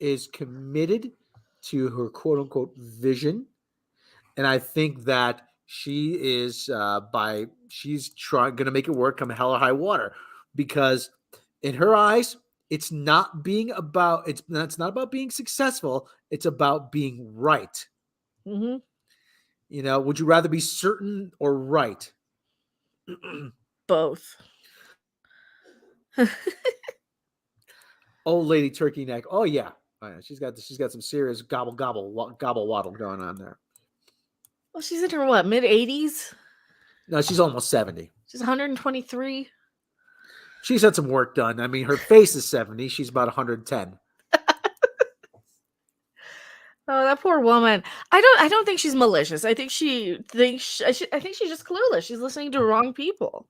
is committed to her quote unquote vision. And I think that she is she's going to make it work come hell or high water, because in her eyes, it's not about being successful. It's about being right. Mm-hmm. You know, would you rather be certain or right? Both. Old lady turkey neck. Oh yeah. She's got some serious gobble waddle going on there. Well, she's in her what, mid-80s? No, she's almost 70. She's 123. She's had some work done. I mean, her face is 70. She's about 110. Oh, that poor woman. I don't think she's malicious. I think I think she's just clueless. She's listening to wrong people.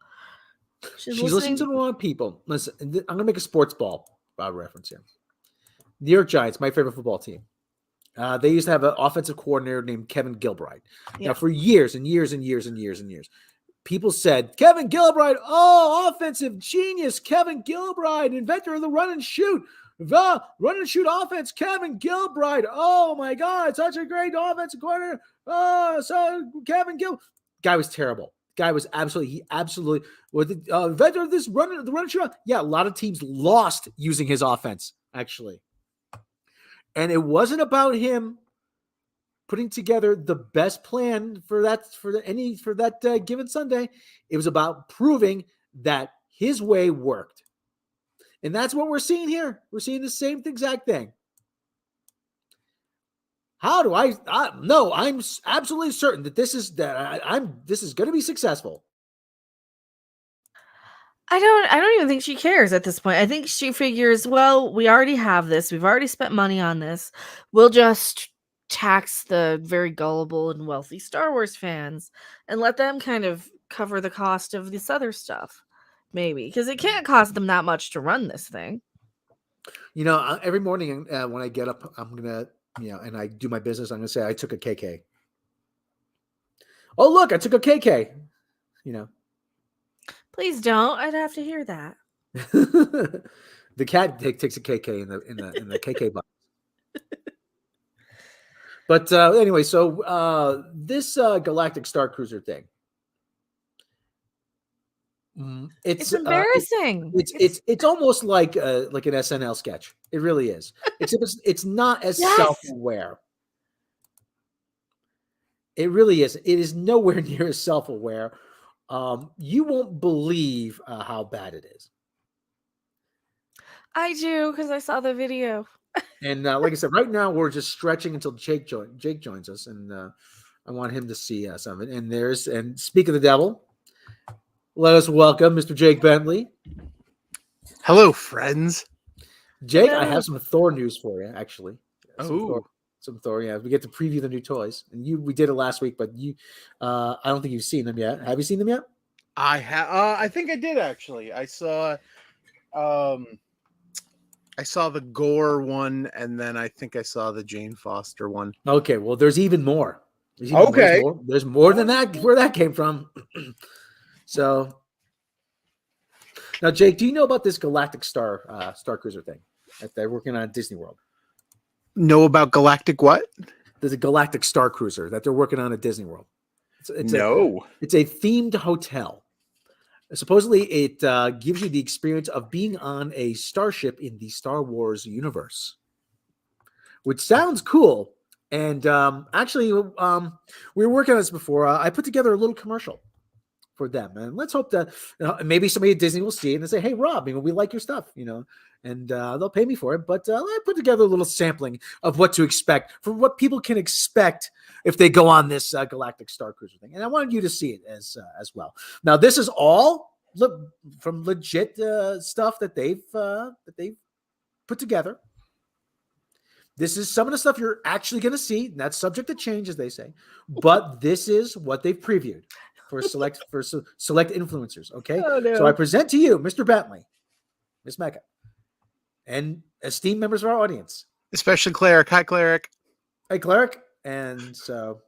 She's listening to the wrong people. Listen, I'm going to make a sports ball reference here. New York Giants, my favorite football team. They used to have an offensive coordinator named Kevin Gilbride. Yeah. Now, for years and years and years and years and years, people said, Kevin Gilbride, oh, offensive genius, Kevin Gilbride, inventor of the run and shoot. The run and shoot offense, Kevin Gilbride. Oh, my God, such a great offensive coordinator. Oh, so Kevin Gil. Guy was terrible. Guy was absolutely was the inventor of the run and shoot. Yeah, a lot of teams lost using his offense, actually. And it wasn't about him putting together the best plan for that given Sunday. It was about proving that his way worked. And that's what we're seeing here. We're seeing the same exact thing. How do no, I'm absolutely certain that this is going to be successful. I don't even think she cares at this point. I think she figures, well, we already have this. We've already spent money on this. We'll just tax the very gullible and wealthy Star Wars fans and let them kind of cover the cost of this other stuff. Maybe, because it can't cost them that much to run this thing. You know, every morning when I get up, I'm going to, and I do my business, I'm going to say I took a KK. Oh, look, I took a KK. Please don't. I'd have to hear that. The cat takes a KK in the KK box. But anyway, so this Galactic Star Cruiser thing. It's embarrassing. It's almost like an SNL sketch. It really is. It's not as self-aware. It really is. It is nowhere near as self-aware. You won't believe how bad it is. I do, because I saw the video. And like I said, right now we're just stretching until Jake joins us, and I want him to see some of it. And speak of the devil, let us welcome Mr. Jake Bentley. Hello, friends. Jake, I have some Thor news for you, actually. Some Thor, yeah. We get to preview the new toys, and we did it last week, but I don't think you've seen them yet. Have you seen them yet? I have. I think I did actually. I saw the Gore one, and then I think I saw the Jane Foster one. Okay, well, there's even more. There's more than that. Where that came from. So now, Jake, do you know about this Galactic Star Cruiser thing that they're working on at Disney World? Know about Galactic what? There's a Galactic Star Cruiser that they're working on at Disney World. It's a themed hotel. Supposedly, it gives you the experience of being on a starship in the Star Wars universe, which sounds cool. And actually, we were working on this before. I put together a little commercial for them, and let's hope that maybe somebody at Disney will see it and say, "Hey, Rob, we like your stuff," and they'll pay me for it. But I put together a little sampling of what to expect, for what people can expect if they go on this Galactic Star Cruiser thing. And I wanted you to see it as well. Now, this is all from legit stuff that they've put together. This is some of the stuff you're actually going to see, and that's subject to change, as they say. But this is what they've previewed for select influencers. Okay, So I present to you, Mr. Bentley, Miss Mecca, and esteemed members of our audience, especially Cleric. Hi, Cleric. Hey, Cleric. And so,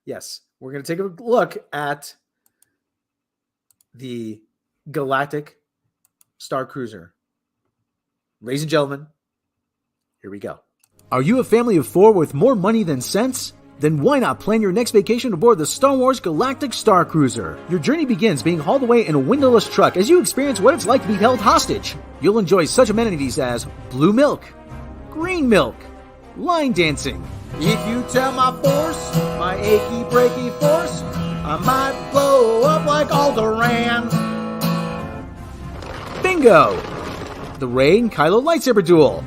yes, we're going to take a look at the Galactic Star Cruiser. Ladies and gentlemen, Here we go. Are you a family of 4 with more money than sense? Then why not plan your next vacation aboard the Star Wars Galactic Star Cruiser? Your journey begins being hauled away in a windowless truck as you experience what it's like to be held hostage. You'll enjoy such amenities as blue milk, green milk, line dancing. If you tell my force, my achy breaky force, I might blow up like Alderaan. Bingo! The Rey and Kylo lightsaber duel.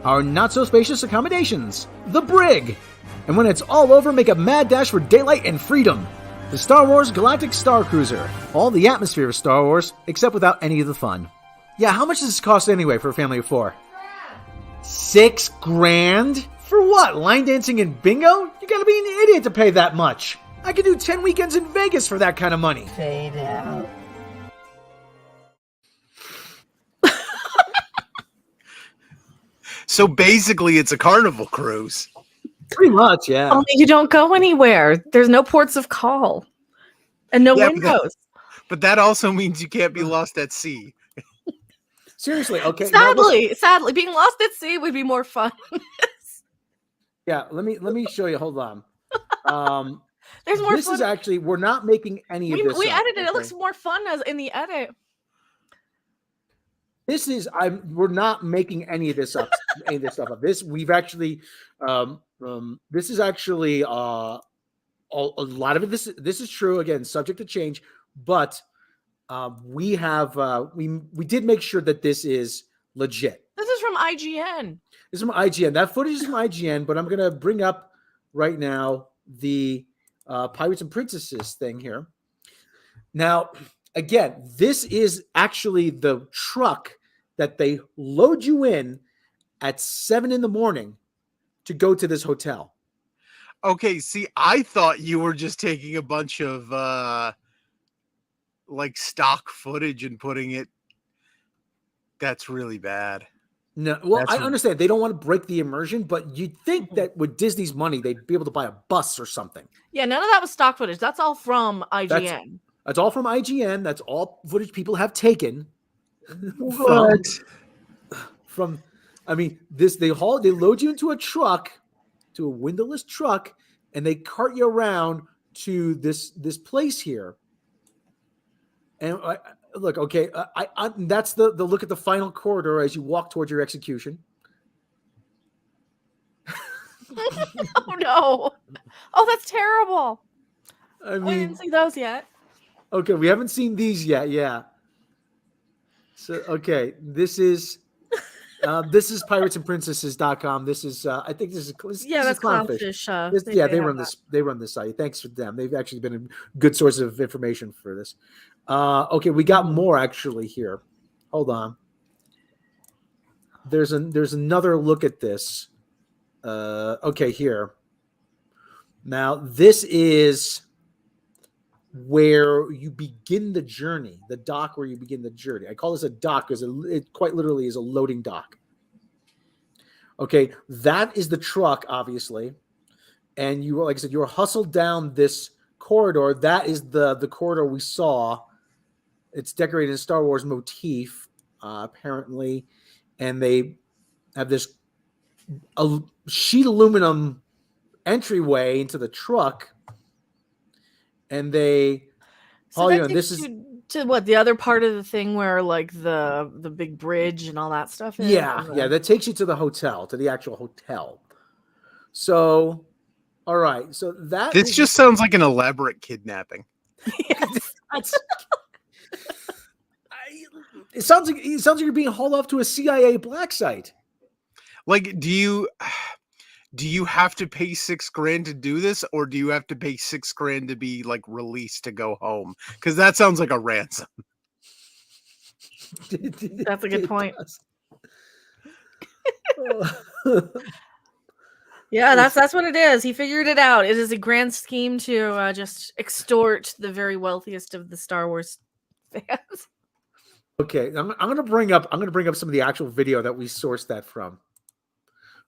Our not-so-spacious accommodations, the brig. And when it's all over, make a mad dash for daylight and freedom. The Star Wars Galactic Star Cruiser. All the atmosphere of Star Wars, except without any of the fun. Yeah, how much does this cost anyway for a family of 4? $6,000? For what, line dancing and bingo? You gotta be an idiot to pay that much. I could do 10 weekends in Vegas for that kind of money. Fade out. So basically, it's a carnival cruise. Pretty much, yeah. Only you don't go anywhere. There's no ports of call. And no Yeah, windows. But that also means you can't be lost at sea. Seriously, okay. now look- Sadly, being lost at sea would be more fun. yeah, let me show you. Hold on. There's more This fun. is actually, we're not making any of this We up, edited it. It okay? looks more fun as in the edit. This is we're not making any of this up. Any of this stuff up. This we've actually this is actually a lot of it. This is true, again, subject to change, but we have we did make sure that this is legit. This is from IGN. This is from IGN. That footage is from IGN, but I'm gonna bring up right now the Pirates and Princesses thing here. Now, again, this is actually the truck that they load you in at 7 a.m. to go to this hotel. Okay, see, I thought you were just taking a bunch of like stock footage and putting it. That's really bad. No, well, That's I understand they don't want to break the immersion, but you'd think that with Disney's money, they'd be able to buy a bus or something. Yeah, none of that was stock footage. That's all from IGN. That's all from IGN. That's all footage people have taken. From I mean, they load you into a truck, to a windowless truck, and they cart you around to this place here. And look, okay, that's the look at the final corridor as you walk towards your execution. Oh no! Oh, that's terrible. I We mean, didn't see those yet. okay, we haven't seen these yet. Yeah. So okay, this is piratesandprincesses.com. This is I think this is Yeah, this that's is Clownfish. Clownfish. They have run that. They run this site. Thanks for them. They've actually been a good source of information for this. Okay, we got more actually here. Hold on. There's another look at this. Okay, here. Now this is where you begin the journey, the dock where you begin the journey. I call this a dock because it quite literally is a loading dock. Okay, that is the truck, obviously. And you, like I said, you were hustled down this corridor. That is the corridor we saw. It's decorated in Star Wars motif, apparently. And they have this sheet aluminum entryway into the truck. And they this is to what, the other part of the thing where like the big bridge and all that stuff is? yeah, that takes you to the hotel, to the actual hotel. So, all right, so This just sounds like an elaborate kidnapping. it sounds like you're being hauled off to a CIA black site. Like, do you have to pay $6,000 to do this, or do you have to pay $6,000 to be like released to go home? Because that sounds like a ransom. That's a good point. Yeah, that's what it is. He figured it out. It is a grand scheme to just extort the very wealthiest of the Star Wars fans. Okay, I'm gonna bring up some of the actual video that we sourced that from.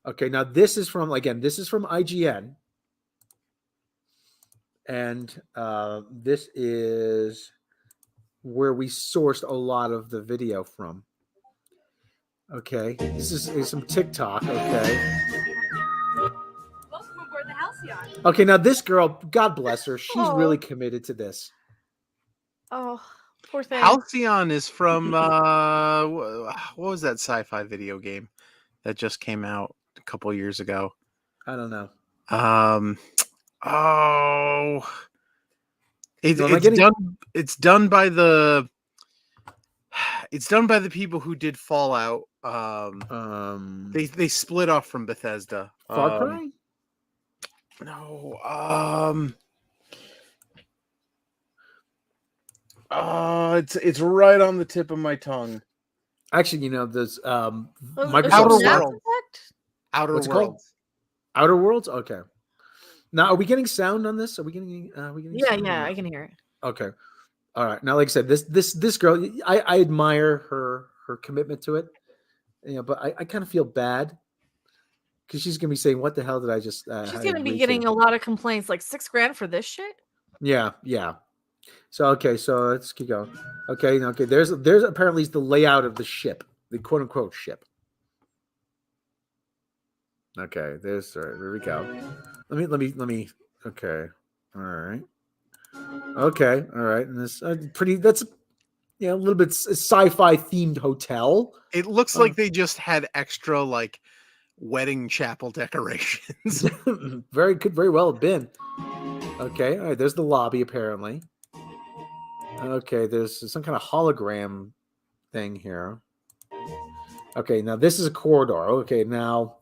Okay, now this is from IGN, and this is where we sourced a lot of the video from. Okay, this is some TikTok. Okay. Welcome aboard the Halcyon. Okay, now this girl, God bless her, she's Oh. really committed to this. Oh, poor thing. Halcyon is from what was that sci-fi video game that just came out a couple years ago? I don't know. It's done by the people who did Fallout. They split off from Bethesda. Far Cry? No. It's right on the tip of my tongue. Actually, there's Microsoft Outer Worlds. Outer What's it called? Worlds. Outer Worlds? Okay. Now, are we getting sound on this? Are we getting Yeah, sound? yeah, I can hear it. Okay. All right. Now, like I said, this girl, I admire her commitment to it. But I kind of feel bad because she's gonna be saying, "What the hell did I just?" She's gonna be getting a lot of complaints, like $6,000 for this shit. Yeah. So let's keep going. Okay. There's apparently the layout of the ship, the quote unquote ship. Okay. Here we go. Let me. Okay. All right. Okay. All right. And this that's a little bit sci-fi themed hotel. It looks like they just had extra like wedding chapel decorations. Could very well have been. Okay, all right. There's the lobby apparently. Okay, there's some kind of hologram thing here. Okay, now this is a corridor. Okay, now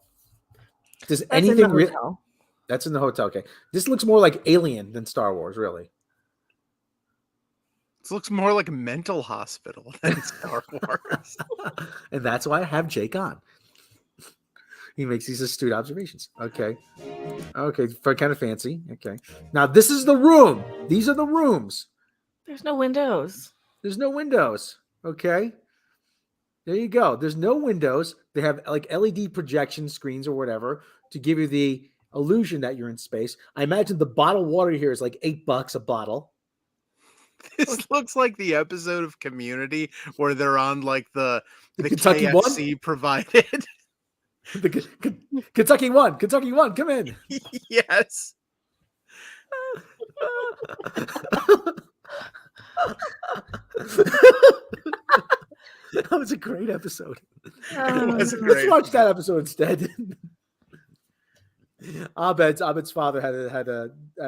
does That's anything in the hotel. That's in the hotel. Okay, this looks more like Alien than Star Wars, really. This looks more like a mental hospital than Star Wars. And that's why I have Jake on. He makes these astute observations. Okay, kind of fancy. Okay, now this is the room. These are the rooms. There's no windows. There's no windows. Okay, there you go. There's no windows. They have like LED projection screens or whatever to give you the illusion that you're in space. I imagine the bottled water here is like $8 a bottle. This looks like the episode of Community where they're on like the Kentucky KFC one provided. The Kentucky one, come in. Yes. That was a great episode. Was a Let's great watch that episode instead. Abed's father had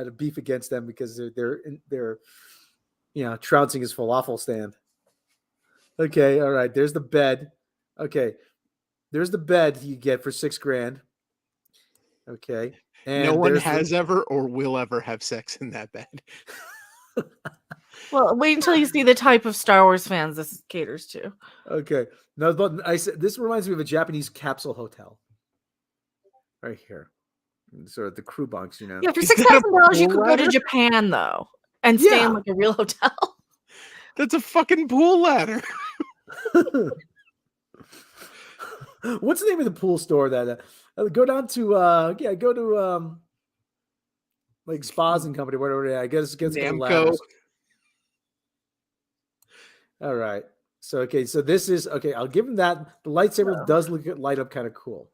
a beef against them because they're trouncing his falafel stand. Okay, all right. There's the bed. Okay, there's the bed you get for $6,000. Okay, and no one has ever or will ever have sex in that bed. Well, wait until you see the type of Star Wars fans this caters to. Okay, no, but I said this reminds me of a Japanese capsule hotel. Right here, sort of the crew bunks, Yeah, for $6,000 you could go to Japan though and stay in like a real hotel. That's a fucking pool ladder. What's the name of the pool store that go down to go to like Spas and Company, whatever. I guess Namco. All right. So this is okay. I'll give him that. The lightsaber does light up kind of cool.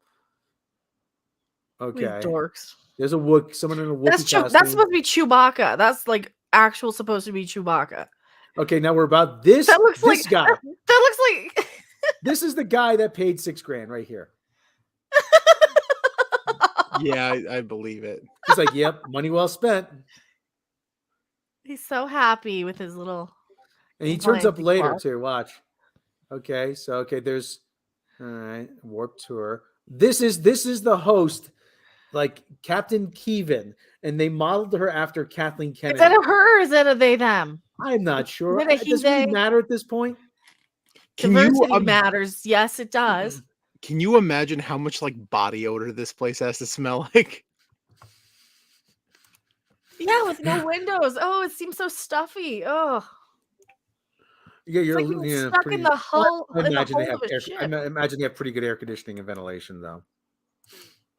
Okay. Dorks. There's a Wook. Someone in a Wookiee costume. That's supposed to be Chewbacca. That's like supposed to be Chewbacca. Okay, now we're about this. That looks this like guy. That looks like. This is the guy that paid $6,000 right here. Yeah, I believe it. He's like, "Yep, money well spent." He's so happy with his little. And he turns up later too. Watch. Okay, so there's all right, Warp Tour. This is the host, like Captain Keevan, and they modeled her after Kathleen Kennedy. Is that a her or is that a they them? I'm not sure. Is it a he, does it really matter at this point? Diversity matters. Yes, it does. Can you imagine how much like body odor this place has to smell like? Yeah, with no windows. Oh, it seems so stuffy. Oh. Yeah, you're stuck in the hull. I imagine they have pretty good air conditioning and ventilation, though.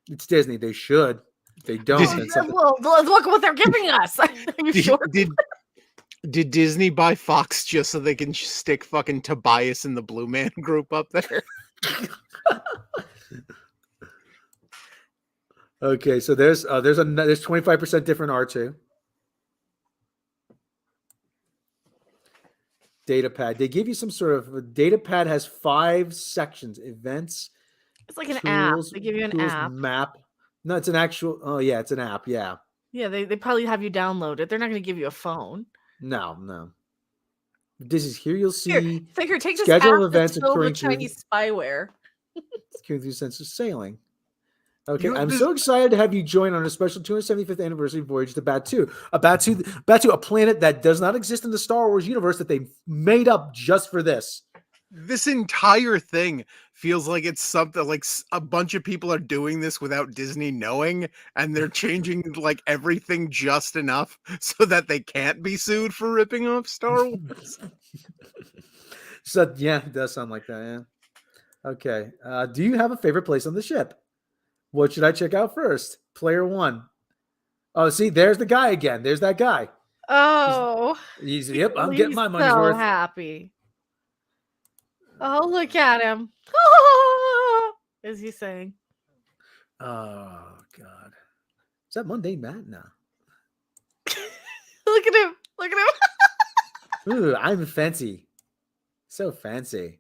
It's Disney. They should. If they don't. Well, look what they're giving us. Are you sure? Did Disney buy Fox just so they can stick fucking Tobias and the Blue Man Group up there? Okay, so there's 25% different R2. Data pad. They give you some sort of data pad has 5 sections: events, It's like an app. tools, They give you an app. map. No, it's an actual. Oh yeah, it's an app. Yeah. Yeah, they probably have you download it. They're not going to give you a phone. No. This is here. You'll Here, see take this schedule app of events that's filled occurring with Chinese spyware. through sense of sailing. Okay, You know, I'm this- so excited to have you join on a special 275th anniversary voyage to Batu. Batu, a planet that does not exist in the Star Wars universe that they made up just for this. This entire thing feels like it's something like a bunch of people are doing this without Disney knowing, and they're changing like everything just enough so that they can't be sued for ripping off Star Wars. So yeah, it does sound like that. Yeah. Okay. Do you have a favorite place on the ship? What should I check out first? Player 1. Oh, see, there's the guy again. There's that guy. Oh, Yep, I'm getting my money's so worth. happy. Oh, look at him. Is he saying? Oh God. Is that Mundane Matt? No. Look at him. Look at him. Ooh, I'm fancy. So fancy.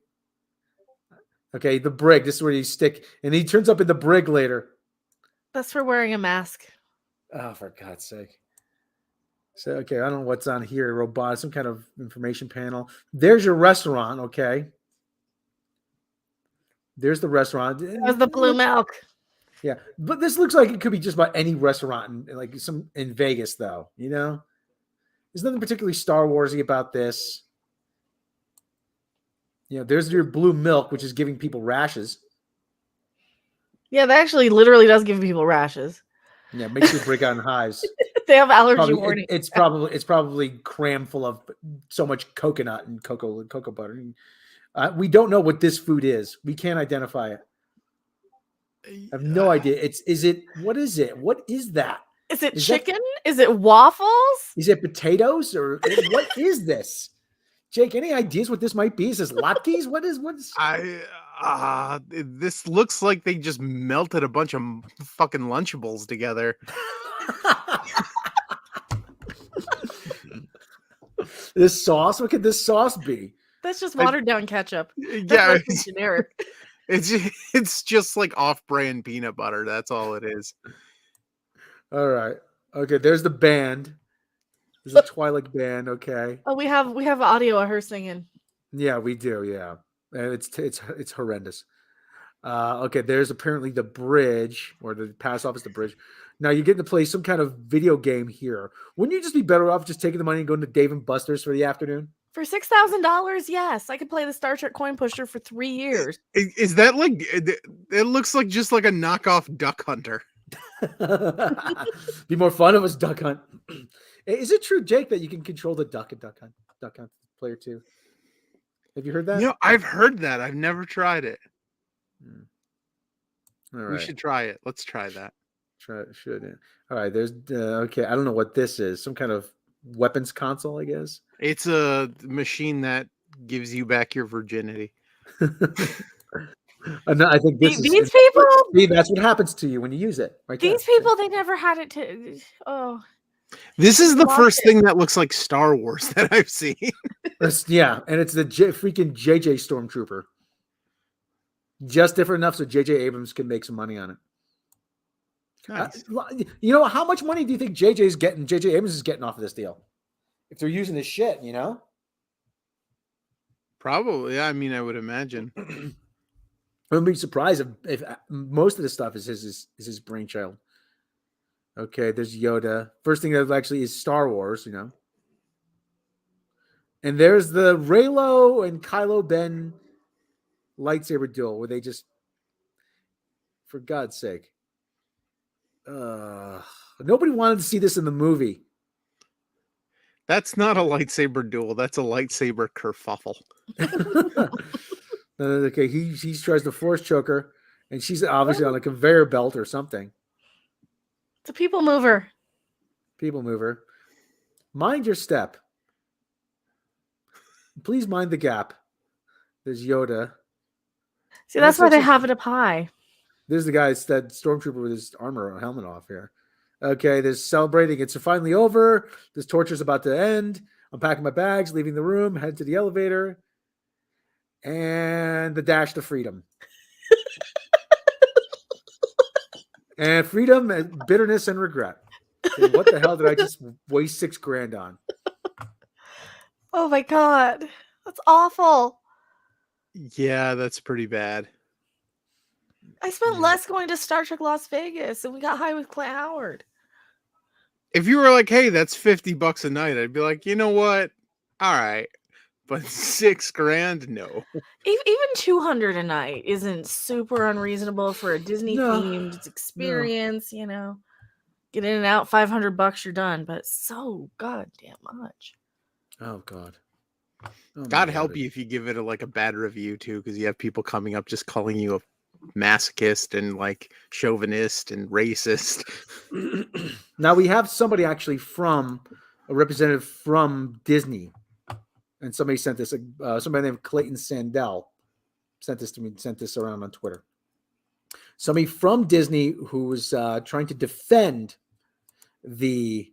Okay, the brig. This is where you stick, and he turns up in the brig later. That's for wearing a mask. Oh, for God's sake. So, okay, I don't know what's on here. Robot, some kind of information panel. There's your restaurant, okay? There's the restaurant. There's the blue milk. Yeah, but this looks like it could be just about any restaurant in Vegas, though. You know, there's nothing particularly Star Warsy about this. You know, there's your blue milk, which is giving people rashes. Yeah, that actually literally does give people rashes. Yeah, makes you break out in hives. They have allergy warning. It's probably crammed full of so much coconut and cocoa butter. We don't know what this food is. We can't identify it. I have no idea. What is it? What is that? Is it chicken? Is it waffles? Is it potatoes or what is this? Jake, any ideas what this might be? Is this latkes? What is? This looks like they just melted a bunch of fucking Lunchables together. This sauce? What could this sauce be? That's just watered down ketchup. Yeah, it's generic. It's just like off-brand peanut butter. That's all it is. All right. Okay. There's the band. There's a Twilight band. Okay. Oh, we have audio of her singing. Yeah, we do. Yeah, and it's horrendous. Okay. There's apparently the bridge, or the pass off is the bridge. Now you get to play some kind of video game here. Wouldn't you just be better off just taking the money and going to Dave and Buster's for the afternoon? For $6,000, yes, I could play the Star Trek coin pusher for 3 years. Is that like? It looks like just like a knockoff Duck Hunter. Be more fun if it was Duck Hunt. Is it true, Jake, that you can control the duck in Duck Hunt player 2? Have you heard that? Yeah, I've heard that. I've never tried it. All right. We should try it. Let's try that. Should. Yeah. All right. There's okay. I don't know what this is. Some kind of weapons console, I guess. It's a machine that gives you back your virginity. I think these people. See, that's what happens to you when you use it. Right these there. people, they never had it to. Oh. This is the first thing that looks like Star Wars that I've seen. Yeah, and it's the freaking JJ Stormtrooper. Just different enough so JJ Abrams can make some money on it. Nice. You know, how much money do you think JJ Abrams is getting off of this deal? If they're using this shit, you know? Probably. I mean, I would imagine. I wouldn't be surprised if most of the stuff is his brainchild. Okay, there's Yoda. First thing that actually is Star Wars, you know. And there's the Reylo and Kylo Ben lightsaber duel where they just, for God's sake. Nobody wanted to see this in the movie. That's not a lightsaber duel. That's a lightsaber kerfuffle. Okay, he tries to force choke her, and she's obviously on a conveyor belt or something. It's a people mover. People mover. Mind your step. Please mind the gap. There's Yoda. See, that's why they have it up high. There's the guy, that stormtrooper with his armor or helmet off here. Okay, there's celebrating. It's finally over. This torture's about to end. I'm packing my bags, leaving the room, head to the elevator, and the dash to freedom. And freedom and bitterness and regret. Okay, what the hell did I just waste $6,000 on? Oh my god, that's awful. Yeah, that's pretty bad. I spent less going to Star Trek Las Vegas, and we got high with Clint Howard. If you were like, "Hey, that's $50 a night," I'd be like, "You know what? All right." But $6,000, no. Even $200 a night isn't super unreasonable for a Disney themed experience. You know, get in and out, $500, you're done. But it's so goddamn much. Oh god. Oh, God help you if you give it a bad review too, because you have people coming up just calling you a masochist and like chauvinist and racist. Now we have somebody actually from a representative from Disney, and somebody sent this. Somebody named Clayton Sandell sent this to me. Sent this around on Twitter. Somebody from Disney who was trying to defend the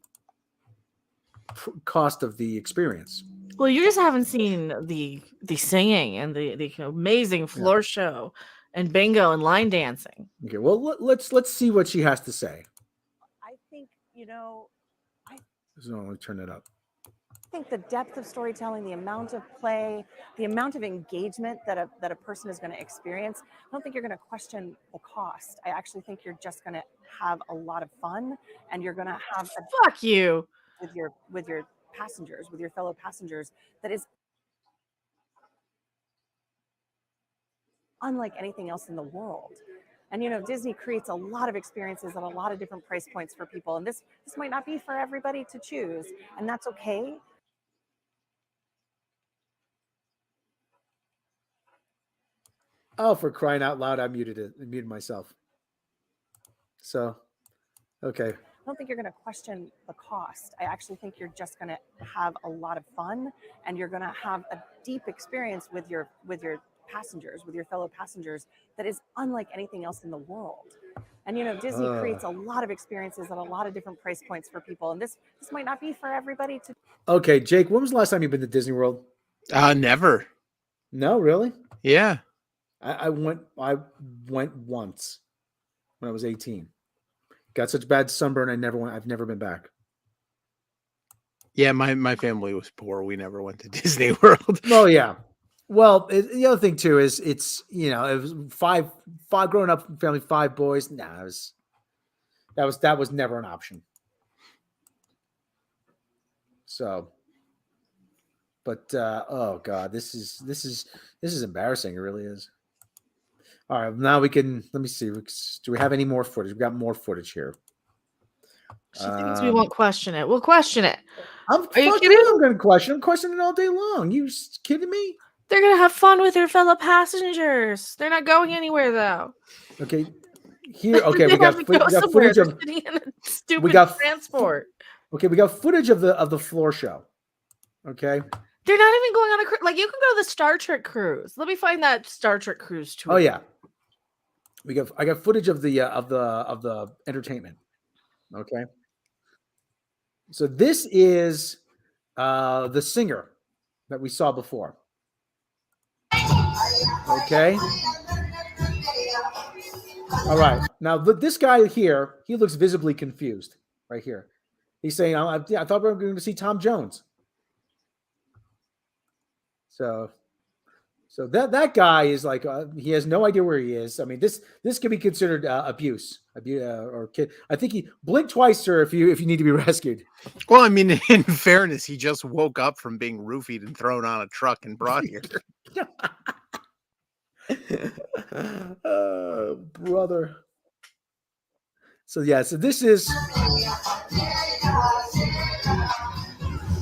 cost of the experience. Well, you just haven't seen the singing and the amazing floor show and bingo and line dancing. Okay, well let's see what she has to say. I think, Let me turn it up. I think the depth of storytelling, the amount of play, the amount of engagement that a person is going to experience, I don't think you're going to question the cost. I actually think you're just going to have a lot of fun, and you're going to have fuck you with your passengers, with your fellow passengers, that is unlike anything else in the world. And Disney creates a lot of experiences at a lot of different price points for people, and this might not be for everybody to choose, and that's okay. Oh, for crying out loud, I muted myself. So, okay. I don't think you're going to question the cost. I actually think you're just going to have a lot of fun, and you're going to have a deep experience with your passengers, with your fellow passengers, that is unlike anything else in the world. And Disney creates a lot of experiences at a lot of different price points for people, and this might not be for everybody to. Okay, Jake, when was the last time you've been to Disney World? Never. No, really? Yeah. I went once when I was 18. Got such bad sunburn, I've never been back. Yeah, my family was poor. We never went to Disney World. Oh yeah. Well, the other thing too is it was five growing up family, 5 boys. Nah, that was never an option. So, but oh god, this is embarrassing. It really is. All right, now let me see. Do we have any more footage? We've got more footage here. She thinks we won't question it. We'll question it. Are you kidding? I'm going to question. I'm questioning it all day long. You kidding me? They're going to have fun with their fellow passengers. They're not going anywhere, though. Okay. Here, okay, we got footage of sitting in a stupid transport. Okay, we got footage of the floor show. Okay. They're not even going on a cruise. Like, you can go to the Star Trek cruise. Let me find that Star Trek cruise tour. Oh yeah. I got footage of the entertainment. Okay. So this is the singer that we saw before. Okay. All right. Now this guy here, he looks visibly confused right here. He's saying, I thought we were going to see Tom Jones. So that guy is like he has no idea where he is. I mean, this could be considered abuse or kid. I think he blink twice, sir, if you need to be rescued. Well, I mean, in fairness, he just woke up from being roofied and thrown on a truck and brought here. Brother. So this is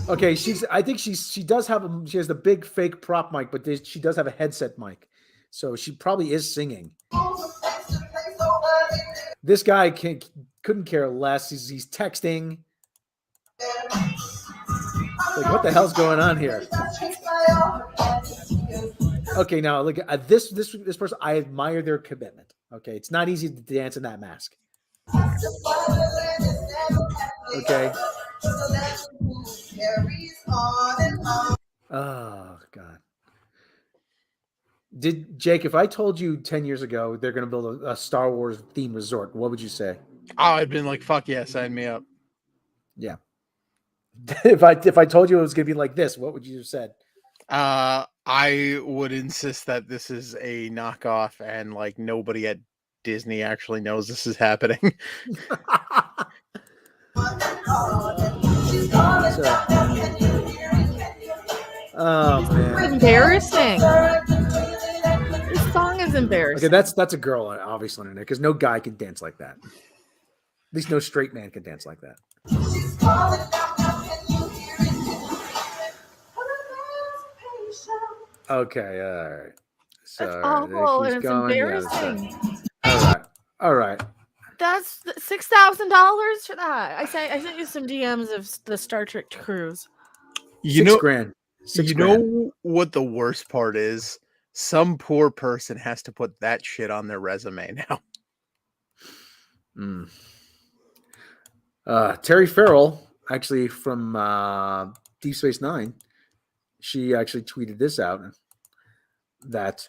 okay. I think she has the big fake prop mic, but she does have a headset mic, so she probably is singing. This guy couldn't care less. He's texting. Like, what the hell's going on here? Okay, now look at this person. I admire their commitment. Okay, it's not easy to dance in that mask. Okay. Oh God. Did Jake? If I told you 10 years ago they're going to build a Star Wars themed resort, what would you say? Oh, I'd been like, fuck yeah, sign me up. Yeah. if I told you it was going to be like this, what would you have said? I would insist that this is a knockoff and like nobody at Disney actually knows this is happening. Oh man, embarrassing. This song is embarrassing. Okay, that's a girl obviously in it because no guy can dance like that. At least no straight man can dance like that. Okay, all right. So that's awful and it's embarrassing. All right. That's $6,000 for that. I sent you some DMs of the Star Trek cruise. $6 grand. You know what the worst part is? Some poor person has to put that shit on their resume now. Terry Farrell, actually from Deep Space Nine, she actually tweeted this out that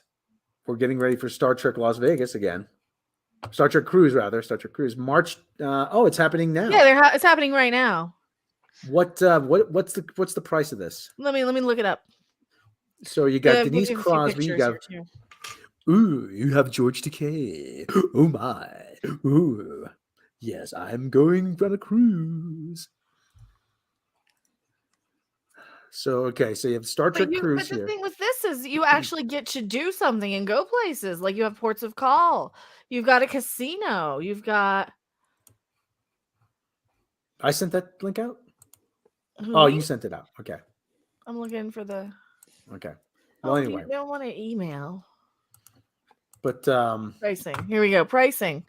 we're getting ready for Star Trek Las Vegas again. Star Trek Cruise, rather. Star Trek Cruise. March. It's happening now. Yeah, it's happening right now. What's the price of this? Let me look it up. So you got Denise Crosby. You got. Ooh, you have George Takei. Oh my. Ooh. Yes, I'm going on a cruise. So you have Star Trek Cruise but the here. thing with this is you actually get to do something and go places. Like you have ports of call. You've got a casino. You've got. I sent that link out. Oh, you sent it out. Okay. I'm looking for the. Okay. Well, anyway. You don't want to email. But pricing. Here we go. Pricing.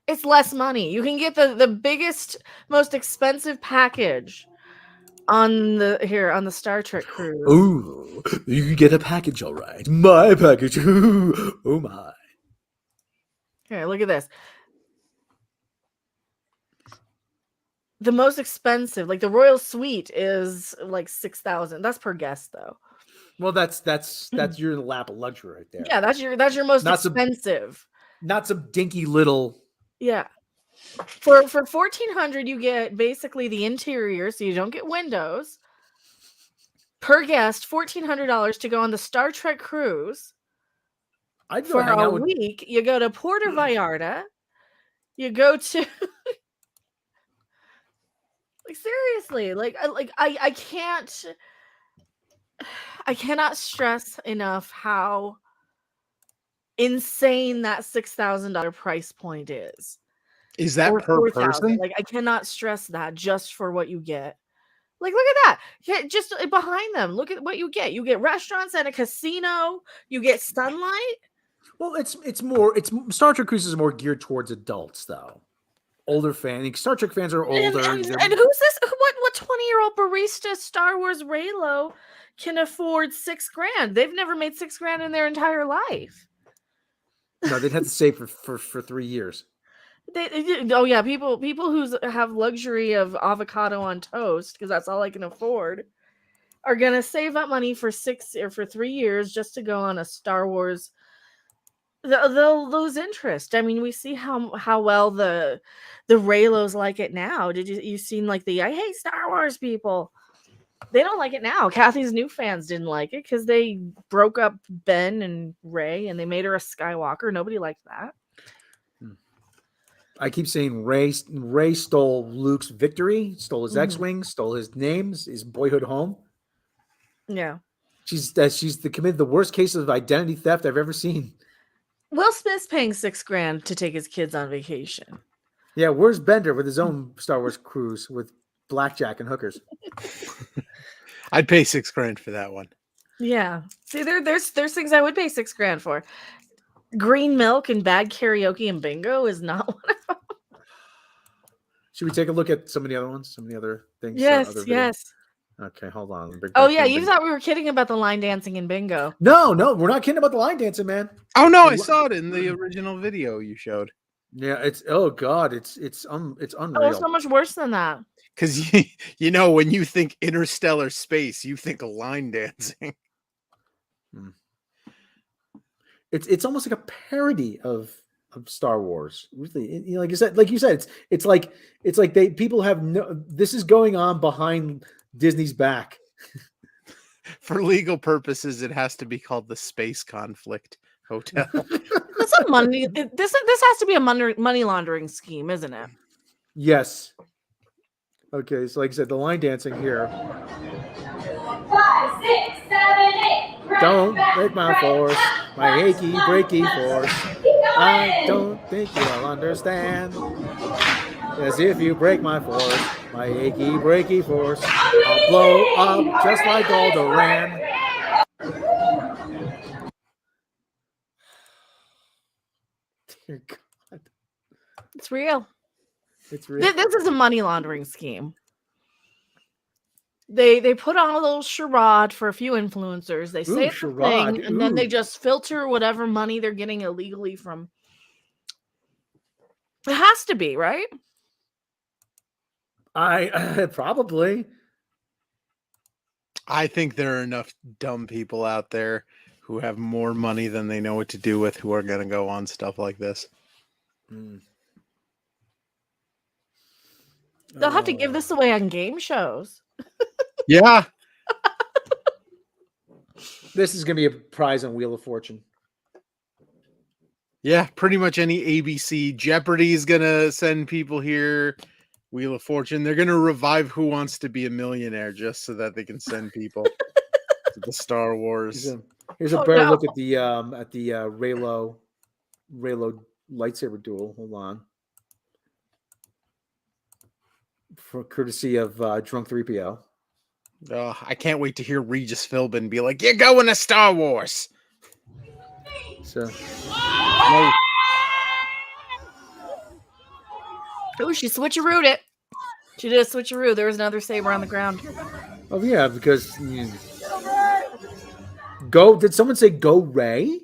It's less money. You can get the biggest, most expensive package on the Star Trek cruise. Ooh, you can get a package, all right. My package. Ooh, oh my. Here, look at this. The most expensive, like the Royal Suite, is like $6,000. That's per guest, though. Well, that's you're in the lap of luxury right there. Yeah, that's your most expensive. Not some dinky little. Yeah. For $1,400, you get basically the interior, so you don't get windows. Per guest, $1,400 to go on the Star Trek cruise. I'd go for hang a out with... week. You go to Puerto Vallarta. You go to like seriously, I cannot stress enough how insane that $6,000 price point is. Is that per person? Like I cannot stress that just for what you get. Like look at that. Yeah, just behind them. Look at what you get. You get restaurants and a casino. You get sunlight. Well, it's Star Trek Cruise is more geared towards adults though. Older fans. Star Trek fans are older. And who's this? What 20-year-old barista Star Wars Raylo can afford $6,000? They've never made $6,000 in their entire life. No, they'd have to save for 3 years. People who have luxury of avocado on toast because that's all I can afford are gonna save up money for 3 years just to go on a Star Wars. They'll lose interest. I mean, we see how well the Raylos like it now. Did you seen like I hate Star Wars people? They don't like it now. Kathy's new fans didn't like it because they broke up Ben and Rey and they made her a Skywalker. Nobody liked that. I keep saying Rey stole Luke's victory, stole his X-Wing, stole his names, his boyhood home. Yeah. She's committed the worst case of identity theft I've ever seen. Will Smith's paying $6,000 to take his kids on vacation. Yeah, where's Bender with his own Star Wars cruise with blackjack and hookers? I'd pay $6,000 for that one. Yeah. See, there's things I would pay $6,000 for. Green milk and bad karaoke and bingo is not one of them. Should we take a look at some of the other ones? Some of the other things? Yes, yes. Okay, hold on. Oh yeah, you thought we were kidding about the line dancing in bingo. No, we're not kidding about the line dancing, man. Oh no, I saw it in the original video you showed. Yeah, it's god, it's unreal. Oh, so much worse than that. Because you know, when you think interstellar space, you think of line dancing. It's almost like a parody of Star Wars. Really, you know, like you said, it's like people have no. This is going on behind Disney's back. For legal purposes, it has to be called the Space Conflict Hotel. This has to be a money laundering scheme, isn't it? Yes. Okay, so like I said, the line dancing here. 5, 6, 7, 8. Don't break my force, my achy, breaky force. I don't think you'll understand. As if you break my force, my achy, breaky force, I'll blow up just like Alderaan. Dear God. It's real. It's real. This is a money laundering scheme. They put on a little charade for a few influencers. They say it's a thing, and then they just filter whatever money they're getting illegally from. It has to be, right? I probably. I think there are enough dumb people out there who have more money than they know what to do with who are going to go on stuff like this. They'll have to give this away on game shows. Yeah. This is going to be a prize on Wheel of Fortune. Yeah, pretty much any ABC. Jeopardy is going to send people here. Wheel of Fortune. They're going to revive Who Wants to Be a Millionaire just so that they can send people to the Star Wars. Here's a better look at the Raylo lightsaber duel. Hold on. For courtesy of Drunk 3PO. I can't wait to hear Regis Philbin be like, "You're going to Star Wars." So, Oh, she switcherooed it. She did a switcheroo. There was another saber on the ground. oh yeah, because go. Did someone say go Ray?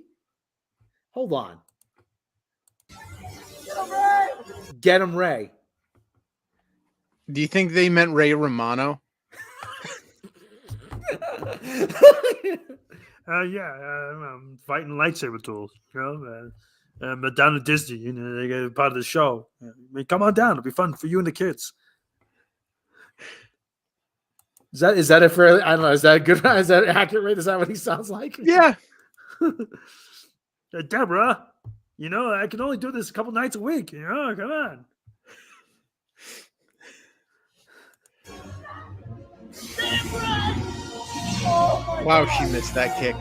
Hold on. Get him, Ray. Do you think they meant Ray Romano? I'm fighting lightsaber duels. You know, but down at Disney, you know, they get part of the show. I mean, come on down; it'll be fun for you and the kids. Is that a fairly? I don't know. Is that good? Is that accurate? Is that what he sounds like? Yeah. Deborah, you know, I can only do this a couple nights a week. You know, come on. Wow, she missed that kick.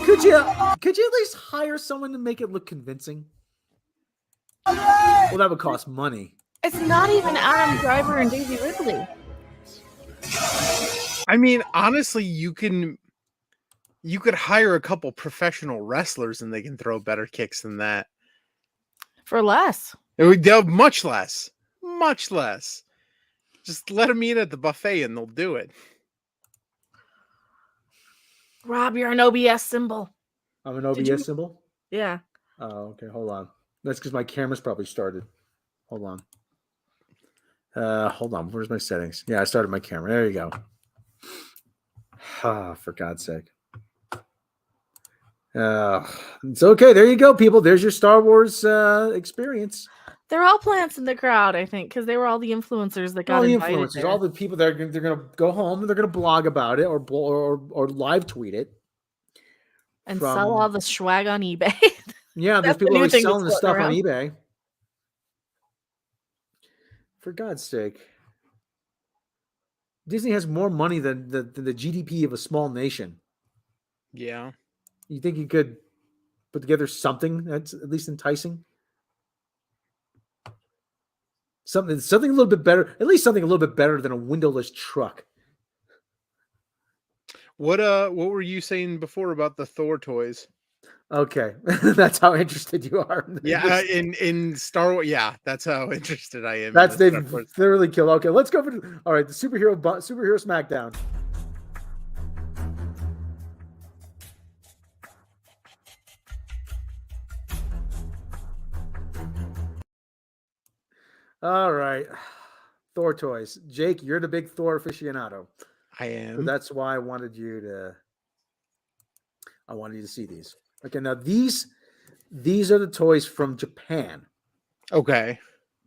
Could you at least hire someone to make it look convincing? Well, that would cost money. It's not even Adam Driver and Daisy Ridley. I mean, honestly, you could hire a couple professional wrestlers and they can throw better kicks than that. For less. They'll much less. Much less. Just let them eat at the buffet and they'll do it. Rob, you're an OBS symbol. I'm an OBS symbol? Yeah. Oh, okay. Hold on. That's because my camera's probably started. Hold on. Hold on. Where's my settings? Yeah, I started my camera. There you go. For God's sake. It's okay. There you go, people. There's your Star Wars experience. They're all plants in the crowd, I think, because they were all the influencers that got all the invited influencers, there. all the people that they're going to go home and they're going to blog about it or live tweet it and sell all the swag on eBay. Yeah, there's people always selling the stuff on eBay. For God's sake, Disney has more money than the GDP of a small nation. Yeah, you think you could put together something that's at least enticing? Something a little bit better, at least something a little bit better than a windowless truck. What were you saying before about the Thor toys? Okay, that's how interested you are. Yeah, in Star Wars. Yeah, that's how interested I am. That's they've thoroughly killed. Okay, let's go for all right. The superhero SmackDown. All right. Thor toys. Jake, you're the big Thor aficionado. I So am. that's why I wanted you to see these. Okay, now these are the toys from Japan, Okay.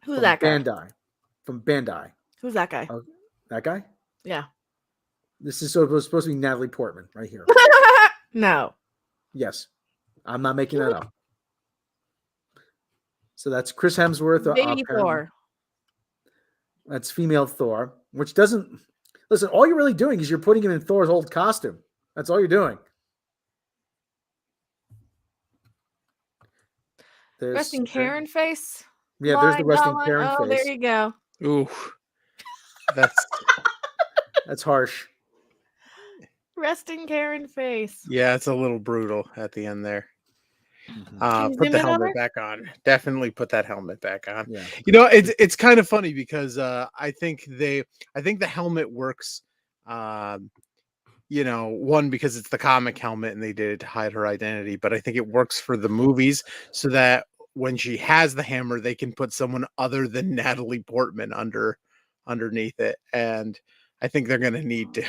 Who's from that guy? Bandai. From Bandai. Who's that guy? Oh, that guy? Yeah. This is supposed to be Natalie Portman right here. No. Yes. I'm not making that up. So that's Chris Hemsworth. Baby apparently. Thor. That's female Thor, which doesn't listen. All you're really doing is you're putting him in Thor's old costume. That's all you're doing. Resting Karen face. Yeah, there's the My resting God. Karen Oh, face. there you go. Ooh. That's harsh. Resting Karen face. Yeah, it's a little brutal at the end there. Can you Put zoom the in on helmet her? back on. Definitely put that helmet back on. Yeah. You know, it's kind of funny because I think the helmet works. You know, one because it's the comic helmet and they did it to hide her identity, but I think it works for the movies so that when she has the hammer, they can put someone other than Natalie Portman underneath it, and I think they're going to need to.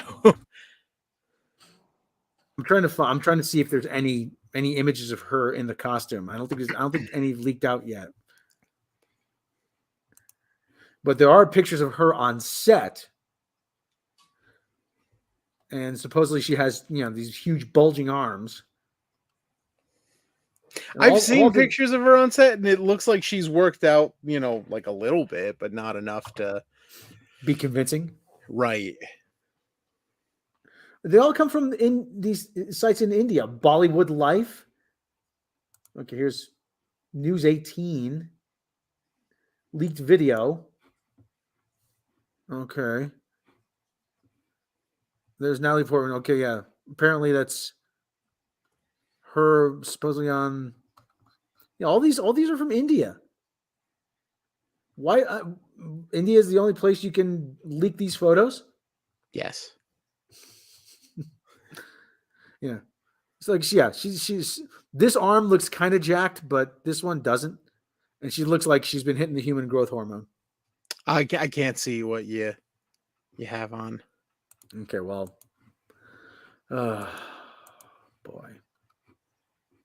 I'm trying to see if there's any images of her in the costume. I don't think any leaked out yet. But there are pictures of her on set. And supposedly she has, these huge bulging arms. And I've seen pictures of her on set, and it looks like she's worked out, like a little bit, but not enough to be convincing. Right. They all come from these sites in India. Bollywood Life. Okay, here's News 18. Leaked video. Okay. There's Natalie Portman. Okay, yeah. Apparently that's her supposedly on. Yeah, all these are from India. Why? India is the only place you can leak these photos? Yes. Yeah. It's like, she's this arm looks kind of jacked, but this one doesn't. And she looks like she's been hitting the human growth hormone. I can't see what you have on. Okay, well. Boy.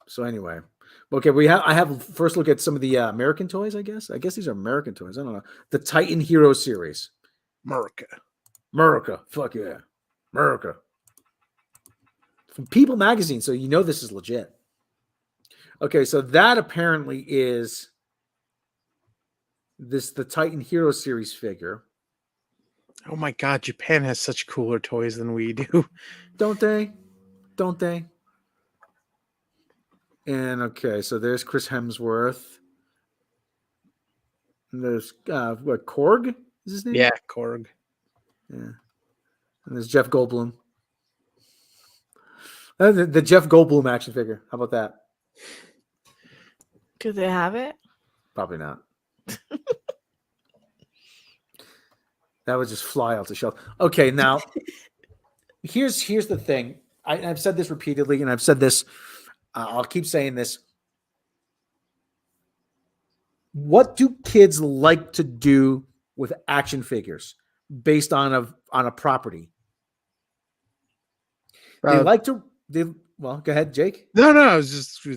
So anyway. Okay, I have first look at some of the American toys, I guess. I guess these are American toys. I don't know. The Titan Hero series. America. Fuck yeah. America. From People magazine, so you know this is legit. Okay, so that apparently is the Titan Hero series figure. Oh my God, Japan has such cooler toys than we do. Don't they? And okay, so there's Chris Hemsworth. And there's what, Korg is his name? Yeah, Korg. Yeah. And there's Jeff Goldblum. The Jeff Goldblum action figure. How about that? Do they have it? Probably not. That would just fly off the shelf. Okay, now here's the thing. I've said this repeatedly, and I've said this. I'll keep saying this. What do kids like to do with action figures based on a property? They like to. Well, go ahead, Jake. No, I was just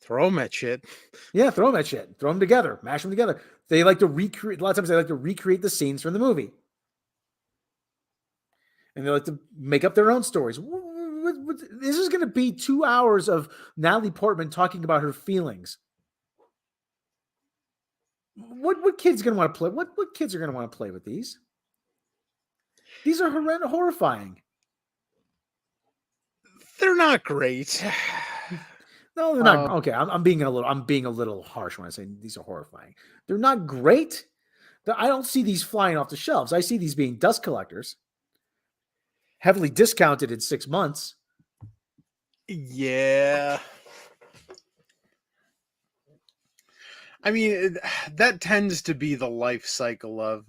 throw them at shit. Yeah, throw them at shit. Throw them together. Mash them together. They like to recreate. A lot of times, they like to recreate the scenes from the movie, and they like to make up their own stories. This is going to be 2 hours of Natalie Portman talking about her feelings. What kids going to want to play? What kids are going to want to play with these? These are horrifying. They're not great. No, they're not. Okay, I'm being a little harsh when I say these are horrifying. They're not great. I don't see these flying off the shelves. I see these being dust collectors, heavily discounted in 6 months. Yeah. I mean, that tends to be the life cycle of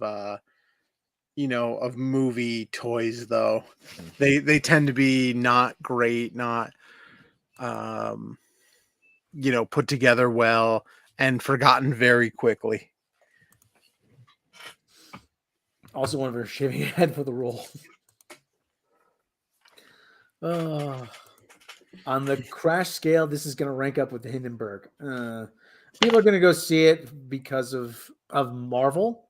of movie toys, though. They tend to be not great, not put together well, and forgotten very quickly. Also, one of her shaving her head for the role. On the Crash scale, this is going to rank up with the Hindenburg. People are going to go see it because of Marvel,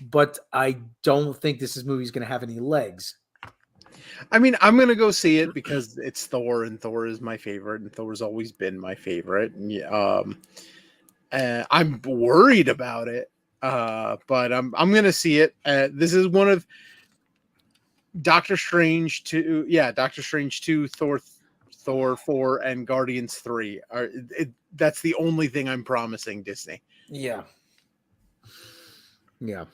but I don't think this movie is going to have any legs. I mean, I'm gonna go see it because it's Thor, and Thor is my favorite, and Thor's always been my favorite. And I'm worried about it, but I'm gonna see it. This is one of Doctor Strange 2, Doctor Strange 2, Thor 4, and Guardians 3. That's the only thing I'm promising Disney. Yeah. This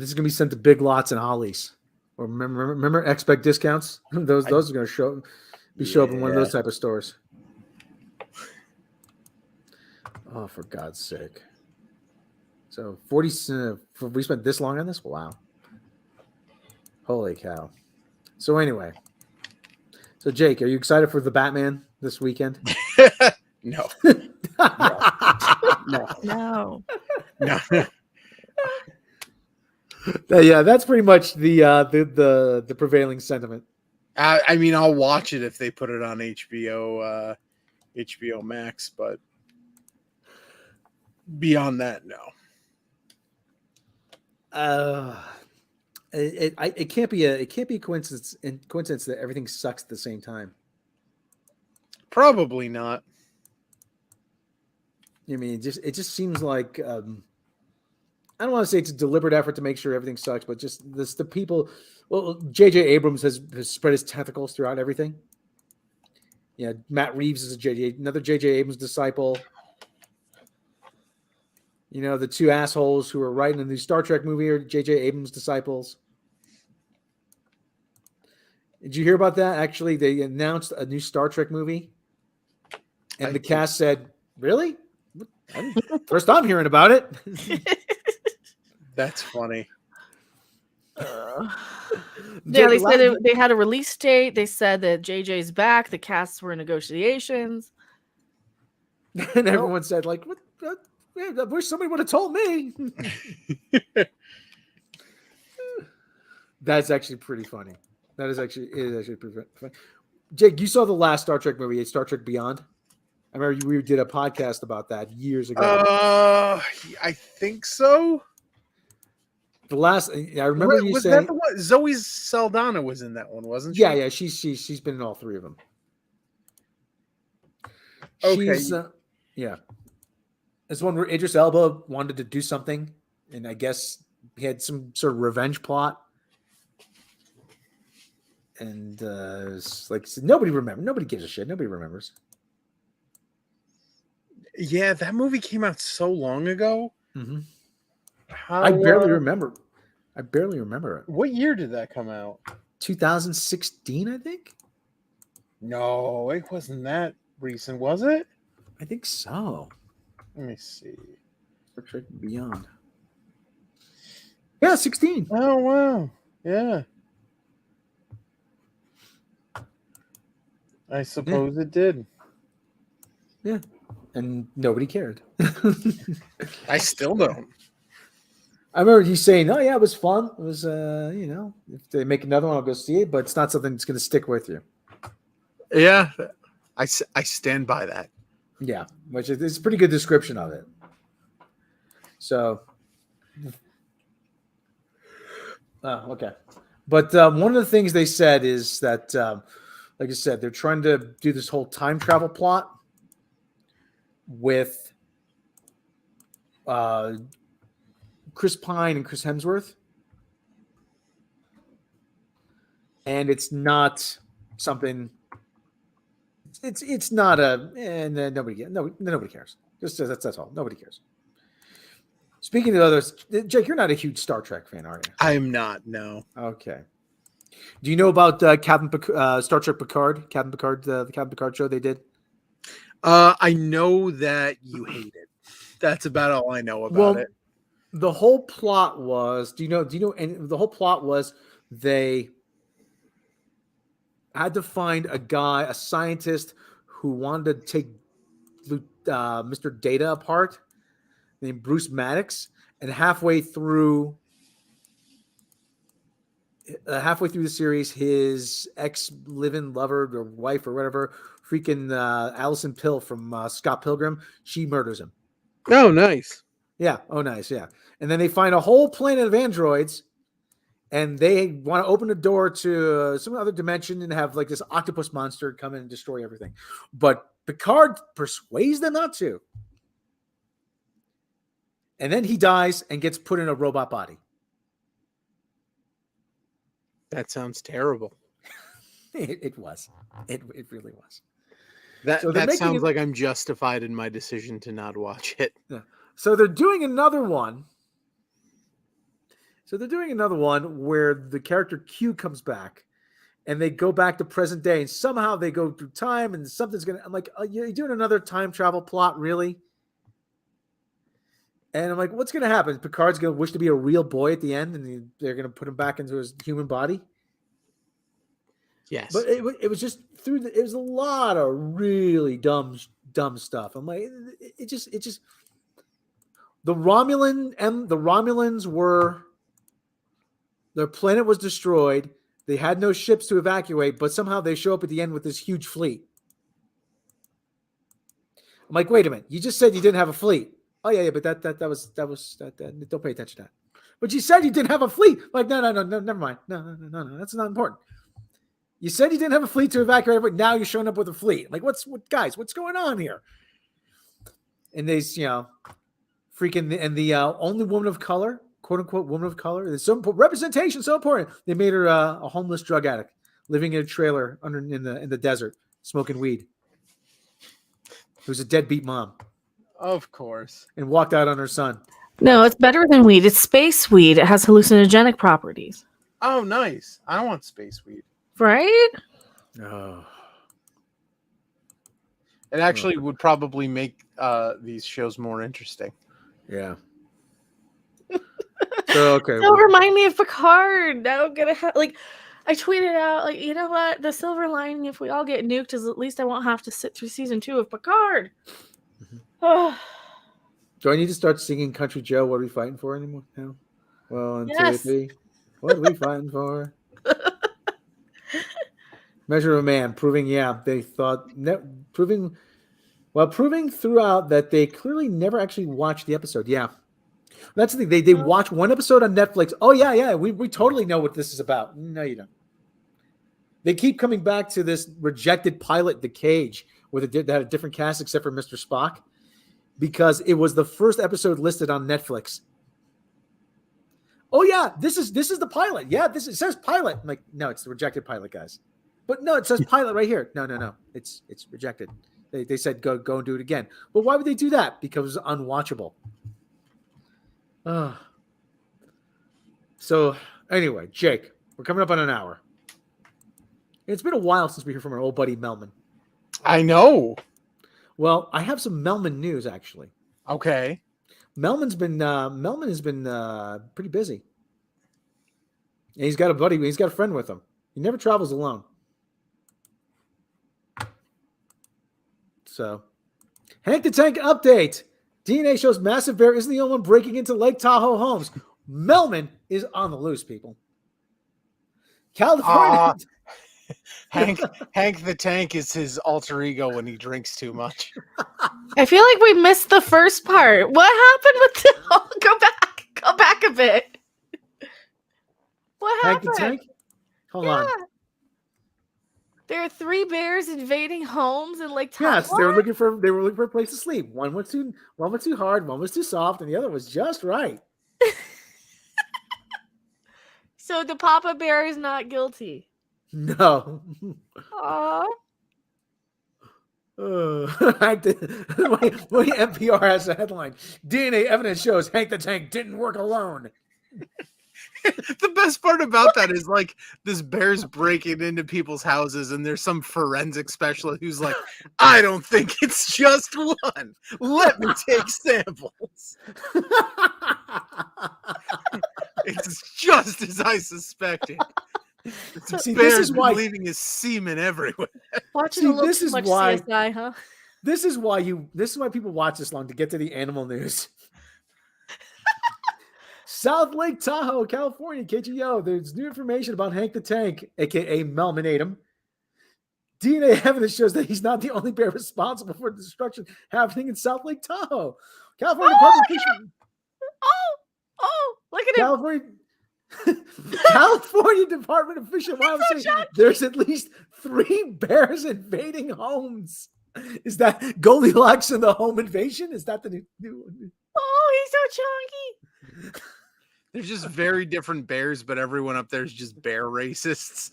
is gonna be sent to Big Lots and Hollies. Or remember expect discounts? Those are going to show up in one of those type of stores. Oh, for God's sake! So 40. We spent this long on this? Wow! Holy cow! So anyway, Jake, are you excited for the Batman this weekend? No. No. Yeah, that's pretty much the prevailing sentiment. I mean, I'll watch it if they put it on HBO Max, but beyond that, no. It can't be a coincidence that everything sucks at the same time. Probably not. I mean, it just seems like I don't want to say it's a deliberate effort to make sure everything sucks, but just the people. Well, J.J. Abrams has spread his tentacles throughout everything. Yeah, Matt Reeves is another J.J. Abrams disciple. The two assholes who are writing the new Star Trek movie are J.J. Abrams disciples. Did you hear about that? Actually, they announced a new Star Trek movie, and the cast said, "Really? First I'm hearing about it." That's funny. They said they had a release date. They said that JJ's back. The casts were in negotiations. And everyone said, like, what? I wish somebody would have told me. That's actually pretty funny. It is actually pretty funny. Jake, you saw the last Star Trek movie, Star Trek Beyond? I remember we did a podcast about that years ago. I think so. The last, I remember you saying that the one? Zoe Saldana was in that one, wasn't she? Yeah. She's been in all three of them. Okay. It's one where Idris Elba wanted to do something, and I guess he had some sort of revenge plot. And it's like nobody remembers. Nobody gives a shit. Nobody remembers. Yeah, that movie came out so long ago. Mm-hmm. I barely remember. I barely remember it. What year did that come out? 2016, I think. No, it wasn't that recent, was it? I think so. Let me see. Star Trek Beyond. Yeah, 16. Oh, wow. Yeah. I suppose it did. Yeah. And nobody cared. I still don't. I remember you saying, "Oh yeah, it was fun. It was, if they make another one, I'll go see it, but it's not something that's going to stick with you." Yeah, I stand by that. Yeah, which is a pretty good description of it. So, okay, but one of the things they said is that, like I said, they're trying to do this whole time travel plot with Chris Pine and Chris Hemsworth, and it's not something. It's not a, and nobody cares. Just that's all. Nobody cares. Speaking of others, Jake, you're not a huge Star Trek fan, are you? I'm not. No. Okay. Do you know about Star Trek Picard? Captain Picard, the Captain Picard show they did. I know that you hate it. That's about all I know about it. The whole plot was, the whole plot was they had to find a scientist who wanted to take Mr. Data apart, named Bruce Maddox, and halfway through halfway through the series, his ex-living lover or wife or whatever, freaking Allison Pill from Scott Pilgrim, she murders him. Oh, nice. Yeah. Oh, nice. Yeah. And then they find a whole planet of androids, and they want to open a door to some other dimension and have like this octopus monster come in and destroy everything. But Picard persuades them not to. And then he dies and gets put in a robot body. That sounds terrible. It was. It really was. That So that sounds like I'm justified in my decision to not watch it. Yeah. So they're doing another one. Where the character Q comes back, and they go back to present day, and somehow they go through time, and something's gonna. I'm like, you're doing another time travel plot, really? And I'm like, what's gonna happen? Picard's gonna wish to be a real boy at the end, and they're gonna put him back into his human body. Yes, But it was just it was a lot of really dumb stuff. I'm like, it just the Romulans were, their planet was destroyed. They had no ships to evacuate, but somehow they show up at the end with this huge fleet. I'm like, wait a minute, you just said you didn't have a fleet. Oh yeah, but that was don't pay attention to that. But you said you didn't have a fleet. Like, no, never mind. No, that's not important. You said you didn't have a fleet to evacuate, but now you're showing up with a fleet. Like, what's going on here? And they, freaking, and the only woman of color, quote unquote woman of color, there's some representation so important. They made her a homeless drug addict living in a trailer in the desert, smoking weed. Who's a deadbeat mom. of course. And walked out on her son. No, it's better than weed. It's space weed. It has hallucinogenic properties. Oh, nice. I want space weed. Right? Oh. It actually would probably make these shows more interesting. Yeah. So, okay. Don't remind me of Picard. Now I'm gonna have I tweeted out, like, you know what? The silver lining if we all get nuked is at least I won't have to sit through season 2 of Picard. Do I need to start singing Country Joe? What are we fighting for anymore now? 1, 2, 3. What are we fighting for? Measure of a Man, proving throughout that they clearly never actually watched the episode. Yeah. That's the thing. They watch one episode on Netflix. Oh, yeah. We totally know what this is about. No, you don't. They keep coming back to this rejected pilot, The Cage, where they had a different cast except for Mr. Spock, because it was the first episode listed on Netflix. Oh, yeah, this is the pilot. Yeah, it says pilot. I'm like, no, it's the rejected pilot, guys. But no, it says pilot right here. No. It's rejected. They said go and do it again. But why would they do that? Because it's unwatchable. So anyway, Jake, we're coming up on an hour. It's been a while since we heard from our old buddy Melman. I know. Well, I have some Melman news actually. Okay. Melman has been pretty busy. And he's got a buddy. He's got a friend with him. He never travels alone. So, Hank the Tank update. DNA shows massive bear isn't the only one breaking into Lake Tahoe homes. Melman is on the loose, people. California. Hank the Tank is his alter ego when he drinks too much. I feel like we missed the first part. What happened with the go back a bit. What Hank happened? the Tank? Hold on. There are 3 bears invading homes in Lake Tahoe. Yes, they were looking for a place to sleep. One was too hard, one was too soft, and the other was just right. So the Papa Bear is not guilty. No. Aww. NPR has a headline. DNA evidence shows Hank the Tank didn't work alone. The best part about that is like this bear's breaking into people's houses and there's some forensic specialist who's like, I don't think it's just one. Let me take samples. It's just as I suspected. See, Bear's this is why leaving his semen everywhere. Watching a little too much CSI, huh? This is why people watch this long, to get to the animal news. South Lake Tahoe, California, KGO. There's new information about Hank the Tank, aka Melminatum. DNA evidence shows that he's not the only bear responsible for the destruction happening in South Lake Tahoe. California Department of Fisheries. Look at him. California Department of Fish and Wildlife saying there's at least 3 bears invading homes. Is that Goldilocks and the home invasion? Is that the new one? Oh, he's so chunky. They're just very different bears, but everyone up there is just bear racists.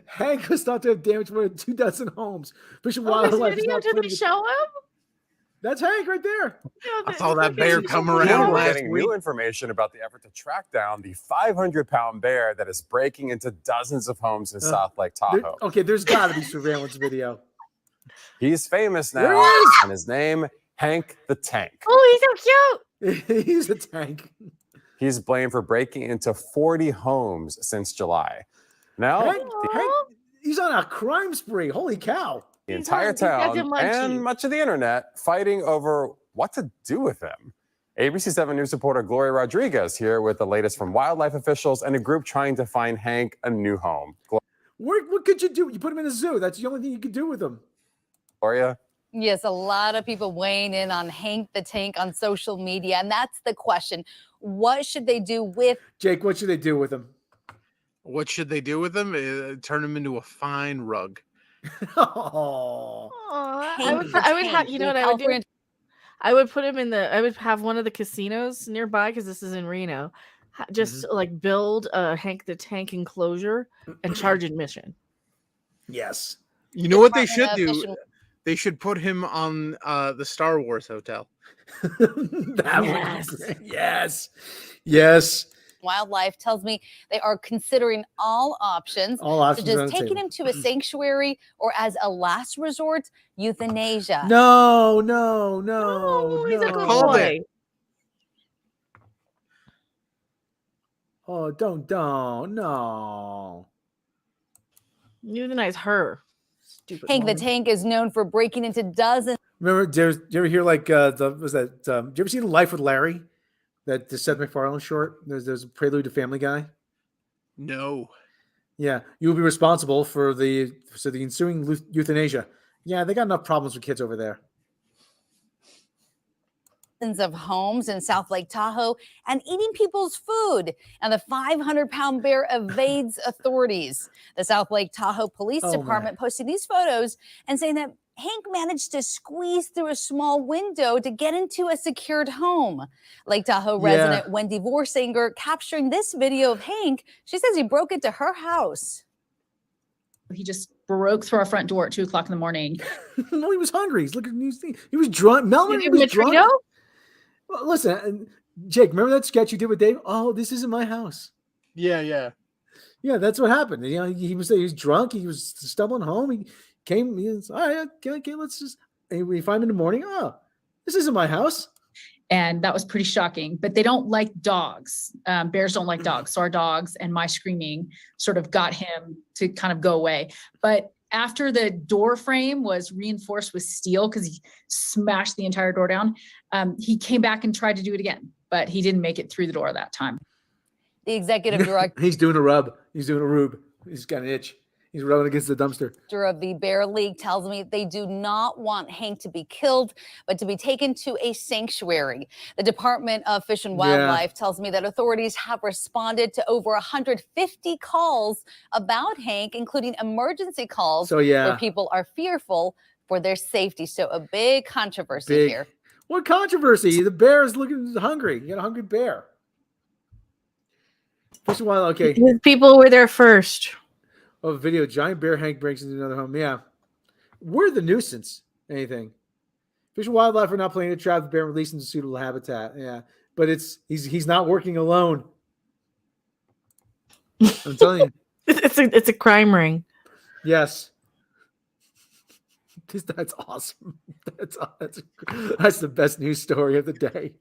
Hank was thought to have damaged more than 24 homes. Fish and This Wildlife is video, now did they show him? That's Hank right there. I saw that bear come around We're last getting week. new information about the effort to track down the 500-pound bear that is breaking into dozens of homes in South Lake Tahoe. There's got to be surveillance video. He's famous There he now, is. and his name, Hank the Tank. Oh, he's so cute. He's a tank. He's blamed for breaking into 40 homes since July. Now, Hank, he's on a crime spree. Holy cow. the entire town and much of the internet fighting over what to do with him. ABC 7 News reporter Gloria Rodriguez here with the latest from wildlife officials and a group trying to find Hank a new home. What could you do? You put him in a zoo. That's the only thing you could do with him. Gloria? Yes, a lot of people weighing in on Hank the Tank on social media. And that's the question. What should they do with Jake? What should they do with him? What should they do with him? Turn him into a fine rug. Oh, I would have, you know what I would do? I would put him in I would have one of the casinos nearby because this is in Reno. Just like build a Hank the Tank enclosure and charge admission. Yes. You know what they should do? They should put him on the Star Wars hotel. Yes. Yes. Wildlife tells me they are considering all options. Options So on the just taking table. him to a sanctuary or as a last resort, euthanasia. No. He's a good Called boy. it. Oh, don't, no. Euthanize her. Stupid Hank the woman. Tank is known for breaking into dozens. Remember, did you ever hear did you ever see The Life with Larry? That the Seth MacFarlane short? There's a prelude to Family Guy. No. Yeah, you'll be responsible for the ensuing euthanasia. Yeah, they got enough problems with kids over there. Of homes in South Lake Tahoe and eating people's food. And the 500-pound bear evades authorities. The South Lake Tahoe Police Department posting these photos and saying that Hank managed to squeeze through a small window to get into a secured home. Lake Tahoe resident Wendy Vorsinger capturing this video of Hank. She says he broke into her house. He just broke through our front door at 2:00 in the morning. No, he was hungry. He's looking. He was drunk. Melvin was drunk. Well, listen, Jake, remember that sketch you did with Dave? Oh, this isn't my house. Yeah. Yeah, that's what happened. You know, he was drunk. He was stumbling home. He came. He was, all right, okay, let's just. And we find him in the morning. Oh, this isn't my house. And that was pretty shocking. But they don't like dogs. Bears don't like dogs. So our dogs and my screaming sort of got him to kind of go away. But after the door frame was reinforced with steel because he smashed the entire door down, he came back and tried to do it again, but he didn't make it through the door that time. The executive director He's doing a rub. He's doing a rube. He's got an itch. He's rubbing against the dumpster. of the Bear League tells me they do not want Hank to be killed, but to be taken to a sanctuary. The Department of Fish and Wildlife tells me that authorities have responded to over 150 calls about Hank, including emergency calls where people are fearful for their safety. So a big controversy here. What controversy? The bear is looking hungry. You got a hungry bear. Fish and Wildlife, okay. His people were there first. Oh, video. Giant bear Hank breaks into another home. Yeah. We're the nuisance. Anything. Fish and Wildlife are not planning to trap the bear and release him to suitable habitat. Yeah. But he's not working alone. I'm telling you. It's a crime ring. Yes. That's awesome. That's the best news story of the day.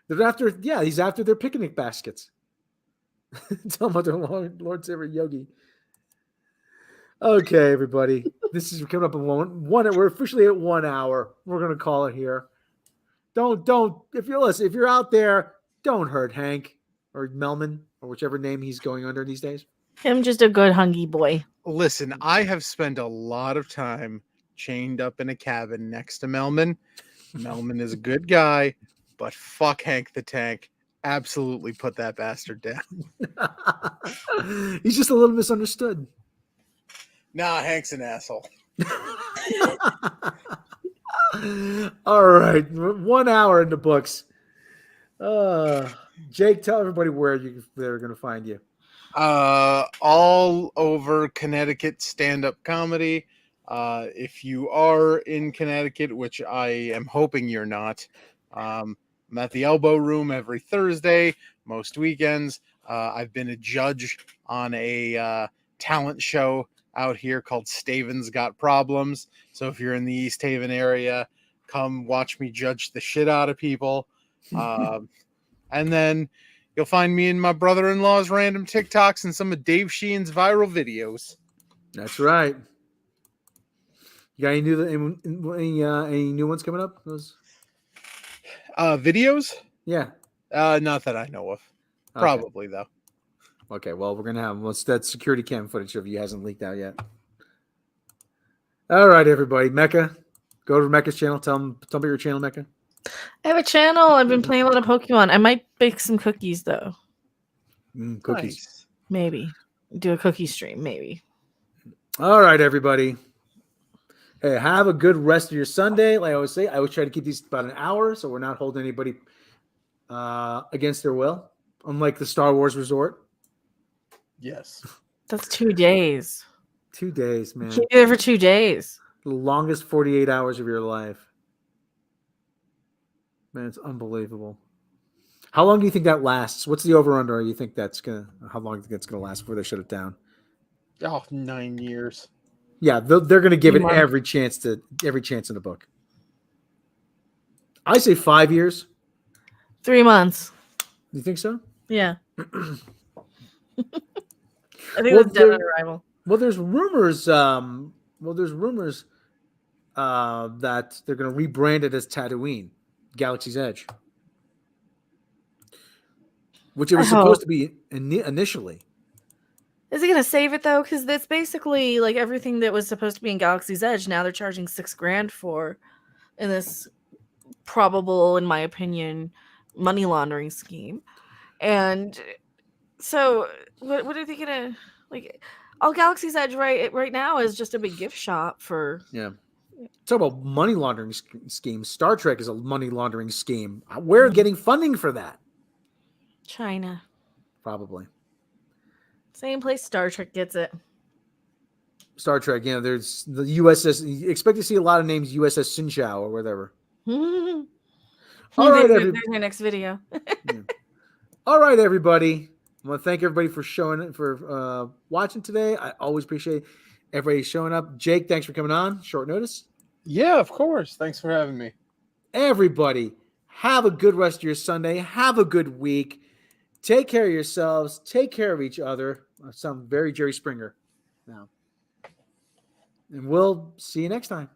He's after their picnic baskets. Tell them about their Lord Savior Yogi. Okay, everybody. This is coming up in one. We're officially at 1 hour. We're gonna call it here. Don't. If you're out there, don't hurt Hank or Melman or whichever name he's going under these days. Him just a good hungy boy. Listen, I have spent a lot of time chained up in a cabin next to Melman. Melman is a good guy, but fuck Hank the Tank. Absolutely put that bastard down. He's just a little misunderstood. Nah, Hank's an asshole. All right, 1 hour in the books. Jake, tell everybody where they're going to find you. All over Connecticut stand-up comedy. If you are in Connecticut, which I am hoping you're not, I'm at the Elbow Room every Thursday, most weekends. I've been a judge on a talent show out here called Staven's Got Problems. So if you're in the East Haven area, come watch me judge the shit out of people. And then you'll find me in my brother-in-law's random TikToks and some of Dave Sheehan's viral videos. That's right. You got any new ones coming up? Those videos? Yeah. Not that I know of. Probably though. Okay, well, we're gonna have that security cam footage of you hasn't leaked out yet. All right, everybody. Mecca, go to Mecca's channel. Tell them about your channel, Mecca. I have a channel. I've been playing a lot of Pokemon. I might bake some cookies though. Cookies. Nice. Maybe do a cookie stream. Maybe. All right, everybody. Hey, have a good rest of your Sunday. Like I always say, I always try to keep these about an hour, so we're not holding anybody against their will. Unlike the Star Wars Resort. Yes. That's 2 days. 2 days, man. Keep you there for 2 days. The longest 48 hours of your life. Man, it's unbelievable. How long do you think that lasts? What's the over-under? How long do you think that's gonna last before they shut it down? Oh, 9 years. Yeah, they're gonna give it every chance in the book. I say 5 years. 3 months. You think so? Yeah. I think that's Dead on Arrival. Well, there's rumors. That they're going to rebrand it as Tatooine, Galaxy's Edge, which it was supposed to be initially. Is he going to save it though? Because that's basically like everything that was supposed to be in Galaxy's Edge. Now they're charging $6,000 for in this probable, in my opinion, money laundering scheme. And so, what are they gonna like? All Galaxy's Edge right now is just a big gift shop for. Yeah. Talk about money laundering schemes. Star Trek is a money laundering scheme. We're getting funding for that. China. Probably. Same place Star Trek gets it. Star Trek, there's the USS. You expect to see a lot of names USS Sinchao or whatever. All right, there's your next video. Yeah. All right, everybody. I want to thank everybody for watching today. I always appreciate everybody showing up. Jake, thanks for coming on. Short notice. Yeah, of course. Thanks for having me. Everybody, have a good rest of your Sunday. Have a good week. Take care of yourselves. Take care of each other. I sound very Jerry Springer now. And we'll see you next time.